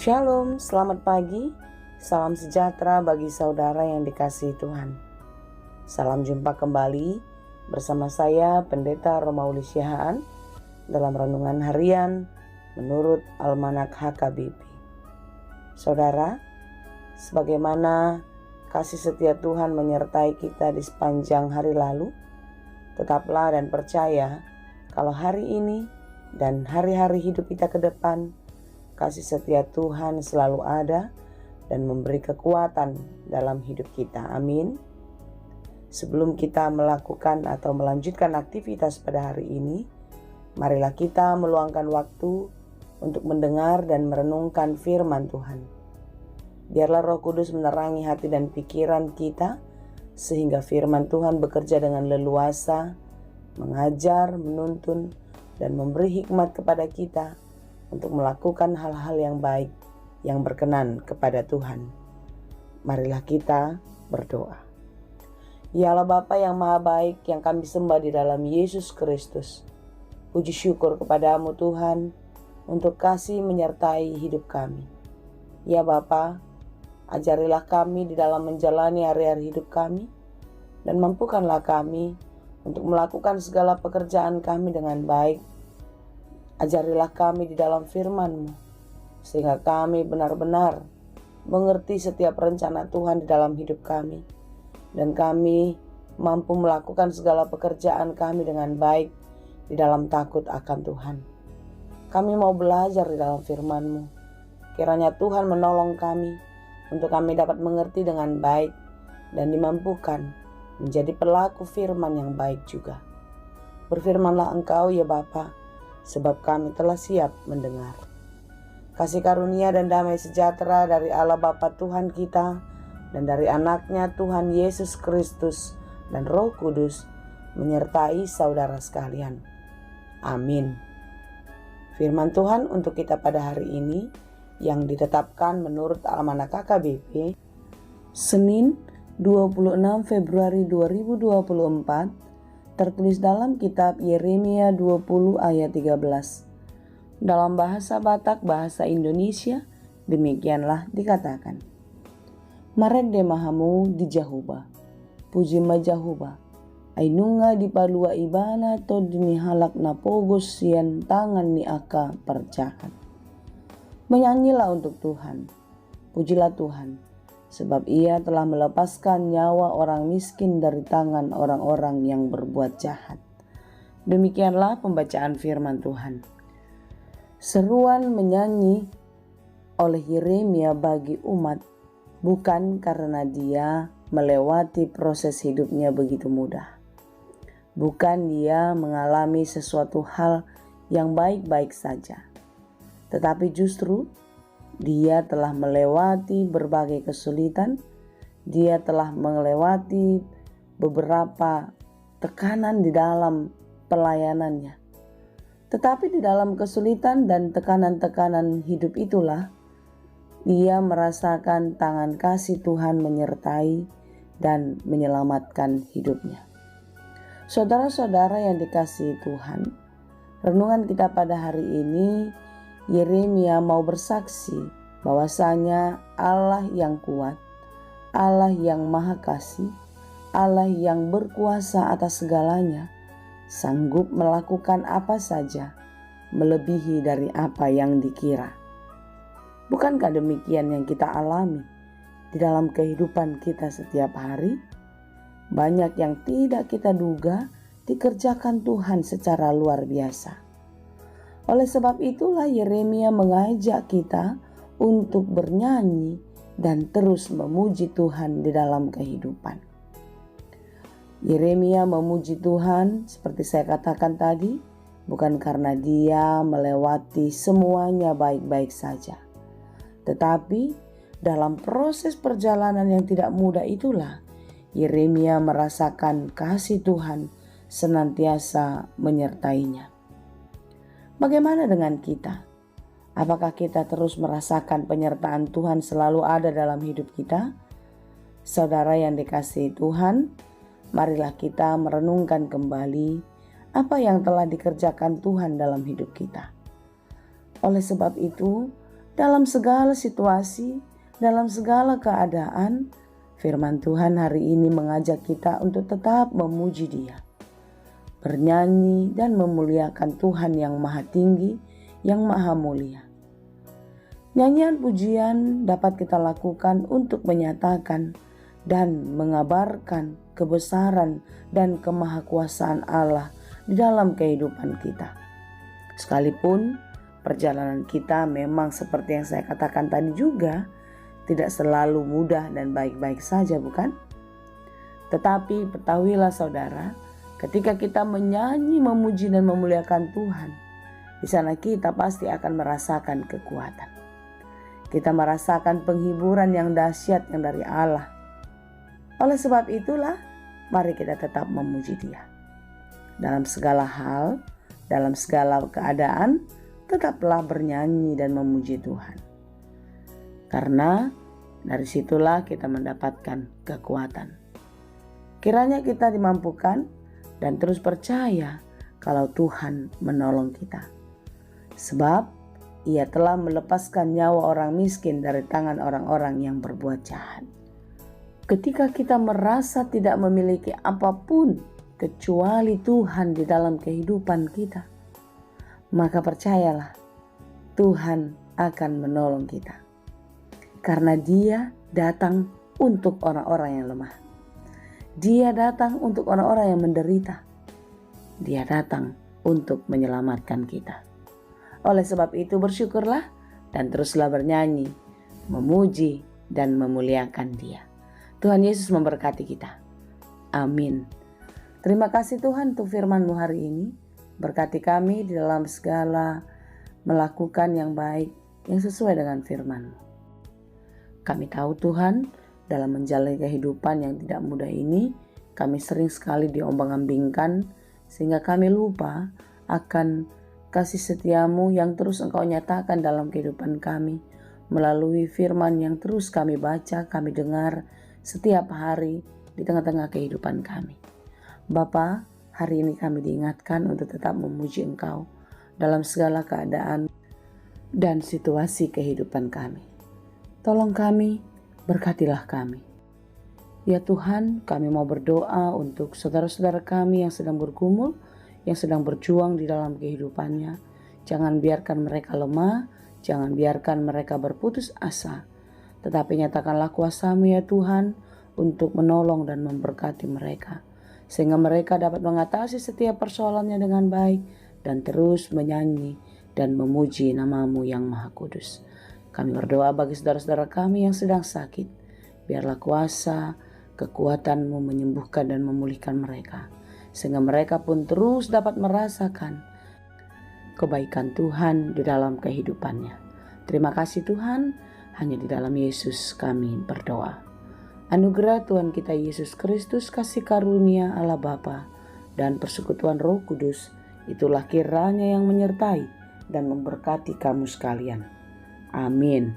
Shalom, selamat pagi, salam sejahtera bagi saudara yang dikasihi Tuhan. Salam jumpa kembali bersama saya Pendeta Romauli Siahaan dalam Renungan Harian menurut Almanak HKBP. Saudara, sebagaimana kasih setia Tuhan menyertai kita di sepanjang hari lalu, tetaplah dan percaya kalau hari ini dan hari-hari hidup kita ke depan, kasih setia Tuhan selalu ada dan memberi kekuatan dalam hidup kita. Amin. Sebelum kita melakukan atau melanjutkan aktivitas pada hari ini, marilah kita meluangkan waktu untuk mendengar dan merenungkan firman Tuhan. Biarlah Roh Kudus menerangi hati dan pikiran kita, sehingga firman Tuhan bekerja dengan leluasa, mengajar, menuntun, dan memberi hikmat kepada kita untuk melakukan hal-hal yang baik yang berkenan kepada Tuhan. Marilah kita berdoa. Ya Allah Bapa yang Maha Baik yang kami sembah di dalam Yesus Kristus, puji syukur kepadamu Tuhan untuk kasih menyertai hidup kami. Ya Bapa, ajarilah kami di dalam menjalani hari-hari hidup kami, dan mampukanlah kami untuk melakukan segala pekerjaan kami dengan baik. Ajarilah kami di dalam firman-Mu, sehingga kami benar-benar mengerti setiap rencana Tuhan di dalam hidup kami, dan kami mampu melakukan segala pekerjaan kami dengan baik di dalam takut akan Tuhan. Kami mau belajar di dalam firman-Mu. Kiranya Tuhan menolong kami untuk kami dapat mengerti dengan baik dan dimampukan menjadi pelaku firman yang baik juga. Berfirmanlah Engkau ya Bapa, sebab kami telah siap mendengar. Kasih karunia dan damai sejahtera dari Allah Bapa Tuhan kita dan dari anaknya Tuhan Yesus Kristus dan Roh Kudus menyertai saudara sekalian. Amin. Firman Tuhan untuk kita pada hari ini yang ditetapkan menurut Almanak HKBP Senin 26 Februari 2024, tertulis dalam kitab Yeremia 20 ayat 13. Dalam bahasa Batak, bahasa Indonesia, demikianlah dikatakan. Mared de mahamu di Jahuba, puji majahuba, ainunga di palua ibana to dini halak na pogos sian tangan ni aka percahan. Menyanyilah untuk Tuhan, pujilah Tuhan, sebab Ia telah melepaskan nyawa orang miskin dari tangan orang-orang yang berbuat jahat. Demikianlah pembacaan firman Tuhan. Seruan menyanyi oleh Yeremia bagi umat bukan karena dia melewati proses hidupnya begitu mudah. Bukan dia mengalami sesuatu hal yang baik-baik saja. Tetapi justru dia telah melewati berbagai kesulitan, dia telah melewati beberapa tekanan di dalam pelayanannya. Tetapi di dalam kesulitan dan tekanan-tekanan hidup itulah, dia merasakan tangan kasih Tuhan menyertai dan menyelamatkan hidupnya. Saudara-saudara yang dikasihi Tuhan, renungan kita pada hari ini, Yeremia mau bersaksi bahwasanya Allah yang kuat, Allah yang maha kasih, Allah yang berkuasa atas segalanya, sanggup melakukan apa saja, melebihi dari apa yang dikira. Bukankah demikian yang kita alami di dalam kehidupan kita setiap hari? Banyak yang tidak kita duga dikerjakan Tuhan secara luar biasa. Oleh sebab itulah Yeremia mengajak kita untuk bernyanyi dan terus memuji Tuhan di dalam kehidupan. Yeremia memuji Tuhan seperti saya katakan tadi, bukan karena dia melewati semuanya baik-baik saja. Tetapi dalam proses perjalanan yang tidak mudah itulah Yeremia merasakan kasih Tuhan senantiasa menyertainya. Bagaimana dengan kita? Apakah kita terus merasakan penyertaan Tuhan selalu ada dalam hidup kita? Saudara yang dikasihi Tuhan, marilah kita merenungkan kembali apa yang telah dikerjakan Tuhan dalam hidup kita. Oleh sebab itu, dalam segala situasi, dalam segala keadaan. Firman Tuhan hari ini mengajak kita untuk tetap memuji Dia, bernyanyi dan memuliakan Tuhan yang maha tinggi, yang maha mulia. Nyanyian pujian dapat kita lakukan untuk menyatakan dan mengabarkan kebesaran dan kemahakuasaan Allah di dalam kehidupan kita. Sekalipun perjalanan kita memang seperti yang saya katakan tadi juga, tidak selalu mudah dan baik-baik saja, bukan? Tetapi ketahuilah saudara, ketika kita menyanyi, memuji dan memuliakan Tuhan, di sana kita pasti akan merasakan kekuatan. Kita merasakan penghiburan yang dahsyat yang dari Allah. Oleh sebab itulah, mari kita tetap memuji Dia. Dalam segala hal, dalam segala keadaan, tetaplah bernyanyi dan memuji Tuhan. Karena dari situlah kita mendapatkan kekuatan. Kiranya kita dimampukan dan terus percaya kalau Tuhan menolong kita. Sebab Ia telah melepaskan nyawa orang miskin dari tangan orang-orang yang berbuat jahat. Ketika kita merasa tidak memiliki apapun kecuali Tuhan di dalam kehidupan kita, maka percayalah Tuhan akan menolong kita. Karena Dia datang untuk orang-orang yang lemah. Dia datang untuk orang-orang yang menderita. Dia datang untuk menyelamatkan kita. Oleh sebab itu bersyukurlah dan teruslah bernyanyi, memuji dan memuliakan Dia. Tuhan Yesus memberkati kita. Amin. Terima kasih Tuhan untuk firman-Mu hari ini. Berkati kami di dalam segala melakukan yang baik, yang sesuai dengan firman-Mu. Kami tahu Tuhan, dalam menjalani kehidupan yang tidak mudah ini, kami sering sekali diombang-ambingkan, sehingga kami lupa akan kasih setia-Mu yang terus Engkau nyatakan dalam kehidupan kami, melalui firman yang terus kami baca, kami dengar setiap hari di tengah-tengah kehidupan kami. Bapa, hari ini kami diingatkan untuk tetap memuji Engkau dalam segala keadaan dan situasi kehidupan kami. Tolong kami, berkatilah kami. Ya Tuhan, kami mau berdoa untuk saudara-saudara kami yang sedang bergumul, yang sedang berjuang di dalam kehidupannya. Jangan biarkan mereka lemah, jangan biarkan mereka berputus asa. Tetapi nyatakanlah kuasa-Mu ya Tuhan untuk menolong dan memberkati mereka. Sehingga mereka dapat mengatasi setiap persoalannya dengan baik dan terus menyanyi dan memuji nama-Mu yang Maha Kudus. Kami berdoa bagi saudara-saudara kami yang sedang sakit. Biarlah kuasa, kekuatan-Mu menyembuhkan dan memulihkan mereka. Sehingga mereka pun terus dapat merasakan kebaikan Tuhan di dalam kehidupannya. Terima kasih Tuhan, hanya di dalam Yesus kami berdoa. Anugerah Tuhan kita Yesus Kristus, kasih karunia Allah Bapa, dan persekutuan Roh Kudus, itulah kiranya yang menyertai dan memberkati kamu sekalian. Amin.